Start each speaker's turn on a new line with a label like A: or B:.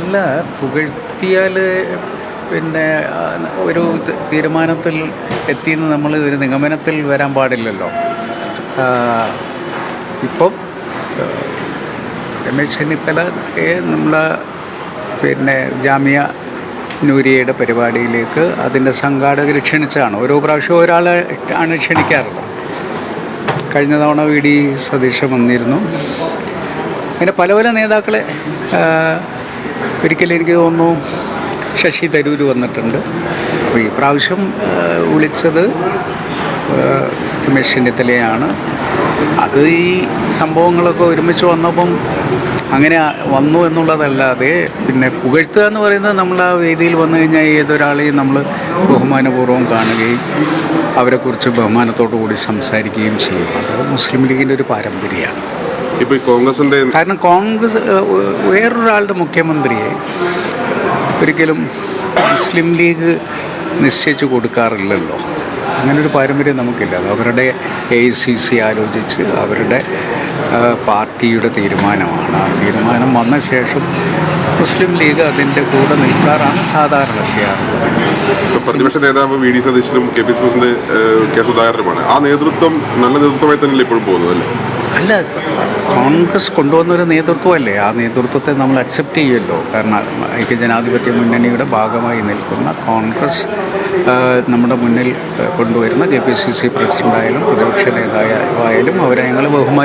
A: അല്ല, പുകഴ്ത്തിയാൽ പിന്നെ ഒരു തീരുമാനത്തിൽ എത്തിയെന്ന് നമ്മൾ ഒരു നിഗമനത്തിൽ വരാൻ പാടില്ലല്ലോ. ഇപ്പം രമേശ് ചെന്നിത്തലയെ നമ്മളെ പിന്നെ ജാമിയ നൂരിയയുടെ പരിപാടിയിലേക്ക് അതിൻ്റെ സംഘാടകർ ക്ഷണിച്ചതാണ്. ഓരോ പ്രാവശ്യവും ഒരാളെ ആണ് ക്ഷണിക്കാറുള്ളത്. കഴിഞ്ഞ തവണ VD സതീശൻ വന്നിരുന്നു. അങ്ങനെ പല പല നേതാക്കളെ ഒരിക്കലും എനിക്ക് തോന്നുന്നു ശശി തരൂർ വന്നിട്ടുണ്ട്. അപ്പോൾ ഈ പ്രാവശ്യം വിളിച്ചത് രമേശ് ചെന്നിത്തലയാണ്. അത് ഈ സംഭവങ്ങളൊക്കെ ഒരുമിച്ച് വന്നപ്പം അങ്ങനെ വന്നു എന്നുള്ളതല്ലാതെ പിന്നെ പുകഴ്ത്തുക എന്ന് പറയുന്നത് നമ്മൾ ആ വേദിയിൽ വന്നു കഴിഞ്ഞാൽ ഏതൊരാളെയും നമ്മൾ ബഹുമാനപൂർവ്വം കാണുകയും അവരെക്കുറിച്ച് ബഹുമാനത്തോടു കൂടി സംസാരിക്കുകയും ചെയ്യും. അത് മുസ്ലിം ലീഗിൻ്റെ ഒരു പാരമ്പര്യമാണ്.
B: ഇപ്പോൾ കോൺഗ്രസിൻ്റെ
A: കാരണം കോൺഗ്രസ് വേറൊരാളുടെ മുഖ്യമന്ത്രിയെ ഒരിക്കലും മുസ്ലിം ലീഗ് നിശ്ചയിച്ച് കൊടുക്കാറില്ലല്ലോ. അങ്ങനൊരു പാരമ്പര്യം നമുക്കില്ല. അത് അവരുടെ AICC ആലോചിച്ച് അവരുടെ പാർട്ടിയുടെ തീരുമാനമാണ്. ആ തീരുമാനം വന്ന ശേഷം മുസ്ലിം ലീഗ് അതിൻ്റെ കൂടെ നിൽക്കാറാണ് സാധാരണ ചെയ്യാറുള്ളത്.
B: പ്രതിപക്ഷ നേതാവ് VD സതീശനും KPCC പ്രസിഡന്റ് K സുധാകരനുമാണ്. ആ നേതൃത്വം നല്ല നേതൃത്വമായി തന്നെയല്ലേ ഇപ്പോഴും പോകുന്നത് അല്ലേ?
A: അല്ല, കോൺഗ്രസ് കൊണ്ടുവന്നൊരു നേതൃത്വമല്ലേ. ആ നേതൃത്വത്തെ നമ്മൾ അക്സെപ്റ്റ് ചെയ്യുമല്ലോ. കാരണം ഐക്യജനാധിപത്യ മുന്നണിയുടെ ഭാഗമായി നിൽക്കുന്ന കോൺഗ്രസ് നമ്മുടെ മുന്നിൽ കൊണ്ടുവരുന്ന KPCC പ്രസിഡൻ്റായാലും പ്രതിപക്ഷ നേതാവായാലും അവരെ ഞങ്ങൾ ബഹുമാനിക്കും.